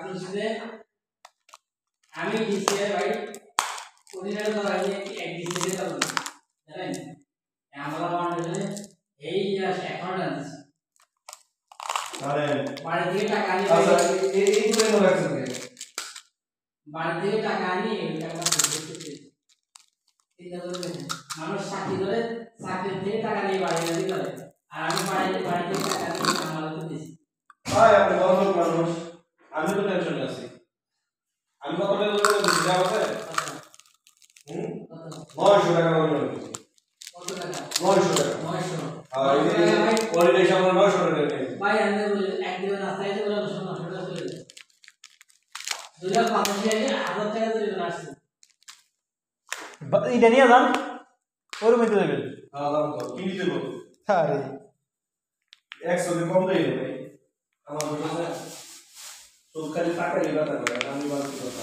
কারণ হচ্ছে যে আমি ডিসিএ ভাই কোডিনেটর তো ভাই এক ডিসিএ তো জানেন আমরা বানালে এই এখন ডান্স আরে বাড়ি থেকে টাকা নিয়ে আচ্ছা এই করে মনে রাখছেন বাড়ি থেকে টাকা নিয়ে টাকা চিন্তা করবেন মানুষ চাকরি করে চাকরি থেকে টাকা নিয়ে বাড়ি গাড়ি করে আর আমি বাড়ি থেকে টাকা নিয়ে আমার তো দিছি ভাই আপনি বড় মানুষ আমি তো টেনশনে আছি আমি কত টাকা লোন দিছি জানো আছে 900 টাকা লোন নিয়েছি কত টাকা 900 টাকা 900 আর এই ওরে দেশ আমরা 900 টাকা নিয়েছি ভাই আমি বলি একদিন রাস্তায় তো বলে 900 টাকা চলে যায় 2085 টাকা চলে আসছে এটা নিয়ে যান ওর মধ্যে দেবেন দাম কত কি দিতে বল আরে 100 টাকা কম দেই ভাই আমার বলছে সব খালি টাকা নিয়ে কথা কয় আমি বলছি